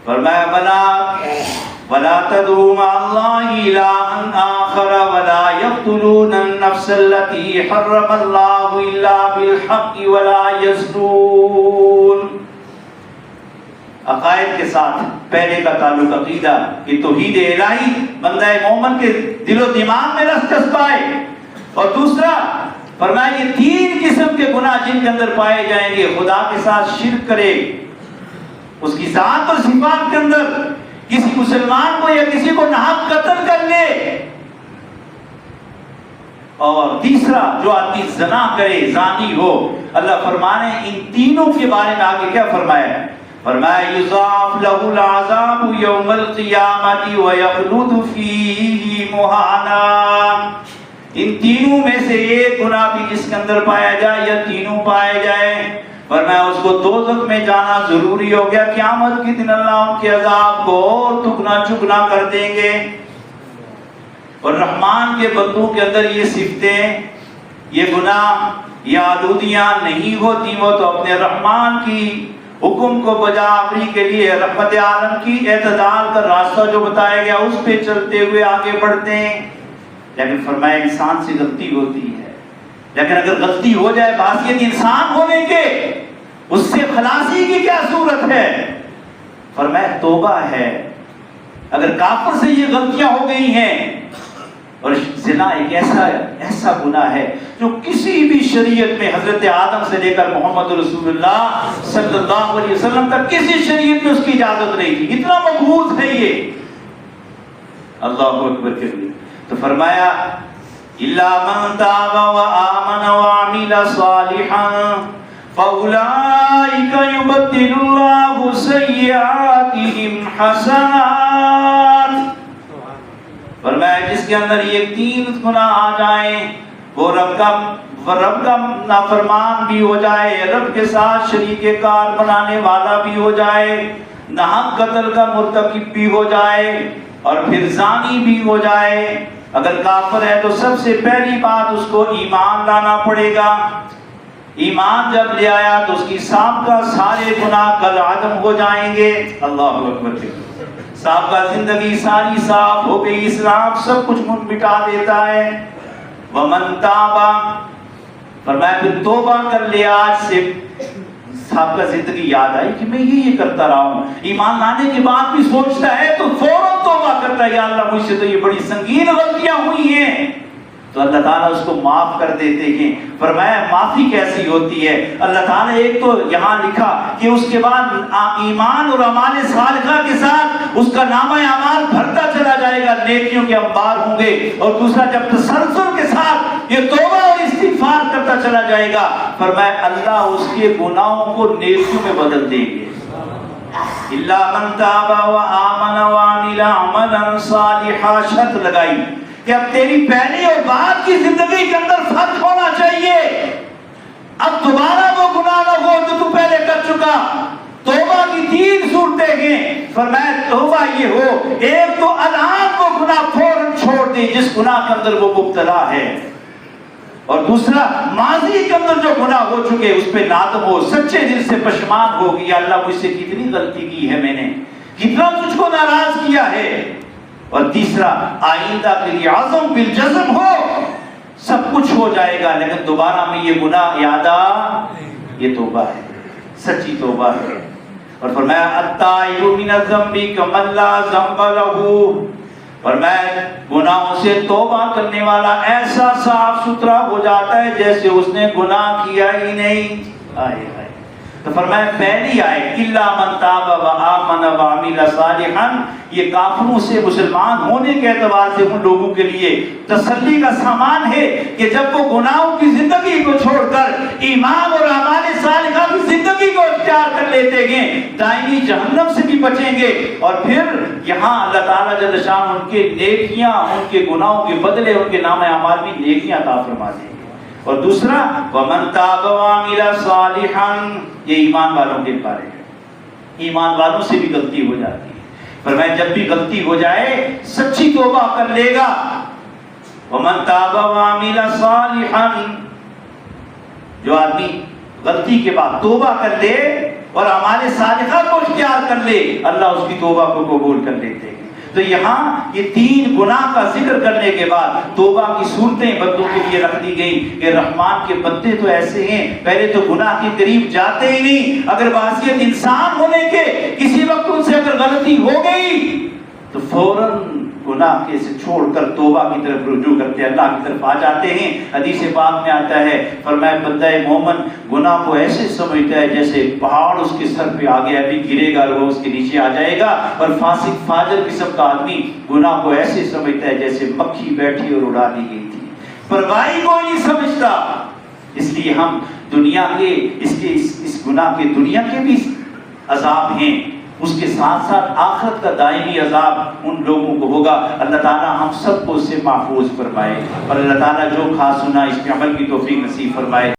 فرمایا ولا تدعوا مع الله إلها آخر ولا يقتلون النفس التي حرم الله إلا بالحق ولا يزنون. عقائد کے ساتھ پہلے کا تعلق عقیدہ کہ توحید الہی بندہ مومن کے دل و دماغ میں رس چسپائے، اور دوسرا فرمایا یہ تین قسم کے گناہ جن کے اندر پائے جائیں گے: خدا کے ساتھ شرک کرے، اس کی ذات اور صفات کے اندر کسی مسلمان کو یا کسی کو ناحق قتل کر لے، اور تیسرا جو آدمی زنا کرے، زانی ہو. اللہ فرمانے ان تینوں کے بارے میں آگے کیا فرمایا؟ فرمایا یضاعف له العذاب یوم القیامۃ ویخلد فیہ مہانا. ان تینوں میں سے ایک گناہ بھی جس کے اندر پایا جائے یا تینوں پائے جائے، فرمایا اس کو دوزخ میں جانا ضروری ہو گیا. قیامت کے دن اللہ ان کے عذاب کو اور دگنا چگنا کر دیں گے. اور رحمان کے بندوں کے اندر یہ صفتیں، یہ گناہ، یہ آلودیاں نہیں ہوتی. وہ تو اپنے رحمان کی حکم کو بجا آوری کے لیے رحمت عالم کی اعتدال کا راستہ جو بتایا گیا اس پہ چلتے ہوئے آگے بڑھتے ہیں. لیکن فرمایا انسان سے غلطی ہوتی ہے، لیکن اگر غلطی ہو جائے بحیثیت انسان ہونے کے، اس سے خلاصی کی کیا صورت ہے؟ فرمایا توبہ ہے. اگر کافر سے یہ غلطیاں ہو گئی ہیں، اور زنا ایک ایسا گناہ ہے جو کسی بھی شریعت میں حضرت آدم سے لے کر محمد رسول اللہ صلی اللہ علیہ وسلم تک کسی شریعت میں اس کی اجازت نہیں تھی. اتنا مقبوض ہے یہ. اللہ اکبر کبیر. تو فرمایا الا من تاب وآمن وعمل صالحا فاولئک یبدل اللہ سیئاتہم حسنات. فرمایا جس کے اندر یہ تین گناہ آ جائیں، وہ رب کا نافرمان بھی ہو جائے، رب کے ساتھ شریک کار بنانے والا بھی ہو جائے، ناحق قتل کا مرتکب بھی ہو جائے، اور پھر زانی بھی ہو جائے. اگر کافر ہے تو سب سے پہلی بات اس کو ایمان لانا پڑے گا. ایمان جب لے آیا تو اس کی سابقہ سارے گناہ کل عدم ہو جائیں گے. اللہ اکبر. سابقہ زندگی ساری صاف ہو گئی. اسلام سب کچھ مٹا دیتا ہے. ومن تابا، فرمایا پھر توبہ کر لے. آج سے سابقہ زندگی یاد آئی کہ میں یہ کرتا رہا ہوں، ایمان لانے کے بعد بھی سوچتا ہے تو فوراً توبہ کرتا ہے، یا اللہ مجھ سے تو یہ بڑی سنگین غلطیاں ہوئی ہیں، تو اللہ تعالیٰ اس کو معاف کر دیتے ہیں. فرمایا معافی کیسی ہوتی ہے؟ اللہ تعالیٰ ایک تو یہاں لکھا کہ اس کے بعد ایمان اور اعمال صالحہ کے ساتھ اس کا نامہ اعمال بھرتا چلا جائے گا، نیکیوں کے انبار ہوں گے. اور دوسرا جب تسلسل کے ساتھ یہ توبہ اور استغفار کرتا چلا جائے گا، فرمایا اللہ اس کے گناہوں کو نیکیوں میں بدل دیں گے. الا من تاب وآمن وعمل عملا صالحا. شرط لگائی کہ اب تیری پہلی اور بعد کی زندگی کے اندر فرق ہونا چاہیے. اب دوبارہ وہ گناہ نہ ہو جو تو پہلے کر چکا. توبہ کی تین صورتیں ہیں. فرمایا توبہ یہ ہو، ایک تو الان وہ گناہ فوراً چھوڑ دے جس گناہ کے اندر وہ مبتلا ہے، اور دوسرا ماضی کے اندر جو گناہ ہو چکے اس پہ نادم ہو، سچے دل سے پشیمان ہو کہ اللہ مجھ سے کتنی غلطی کی ہے، میں نے کتنا تجھ کو ناراض کیا ہے. اور تیسرا آئندہ کے لیے عزم بالجزم ہو، سب کچھ ہو جائے گا لیکن دوبارہ میں یہ گناہ یاد آ. یہ توبہ ہے، سچی توبہ ہے. اور فرمایا التائب من الذنب کمن لا ذنب له. فرمایا گناہوں سے توبہ کرنے والا ایسا صاف ستھرا ہو جاتا ہے جیسے اس نے گناہ کیا ہی نہیں. آئے آئے. تو فرمایا پہلی آیت الا من تاب وآمن وعمل صالحا، یہ کافروں سے مسلمان ہونے کے اعتبار سے ان لوگوں کے لیے تسلی کا سامان ہے کہ جب وہ گناہوں کی زندگی کو چھوڑ کر ایمان اور اعمال صالحہ کی زندگی کو اختیار کر لیتے ہیں، دائمی جہنم سے بھی بچیں گے. اور پھر یہاں اللہ تعالیٰ جل شان ان کے نیکیاں، ان کے گناہوں کے بدلے ان کے نام اعمال بھی نیکیاں عطا فرما دیں گے. اور دوسرا ومن تاب وعمل صالحا، یہ ایمان والوں کے بارے ہے. ایمان والوں سے بھی غلطی ہو جاتی ہے. فرمایا جب بھی غلطی ہو جائے سچی توبہ کر لے گا. ومن تاب وعمل صالحا، جو آدمی غلطی کے بعد توبہ کر لے اور اعمال صالحہ کو اختیار کر لے، اللہ اس کی توبہ کو قبول کر لیتے ہیں۔ تو یہاں یہ 3 گناہ کا ذکر کرنے کے بعد توبہ کی صورتیں بندوں کے لیے رکھ دی گئی کہ رحمان کے بندے تو ایسے ہیں، پہلے تو گناہ کے قریب جاتے ہی نہیں، اگر بحیثیت انسان ہونے کے کسی وقت ان سے اگر غلطی ہو گئی تو فوراً گناہ کے سے چھوڑ کر توبہ کی طرف رجوع کرتے ہیں، اللہ کی طرف آ جاتے ہیں۔ حدیث پاک میں آتا ہے، فرمایا بندہ مومن گناہ کو ایسے سمجھتا ہے جیسے پہاڑ اس کے سر پہ آگے ابھی گرے گا، وہ اس کے نیچے آ جائے گا، اور فاسق فاجر قسم کا آدمی گناہ کو ایسے سمجھتا ہے جیسے مکھی بیٹھی اور اڑا دی گئی تھی، پرواہی کوئی نہیں سمجھتا۔ اس لیے ہم دنیا کے اس گناہ کے دنیا کے بھی عذاب ہیں، اس کے ساتھ ساتھ آخرت کا دائمی عذاب ان لوگوں کو ہوگا۔ اللہ تعالیٰ ہم سب کو اس سے محفوظ فرمائے، اور اللہ تعالیٰ جو کھا سنا اس پہ عمل کی توفیق نصیب فرمائے۔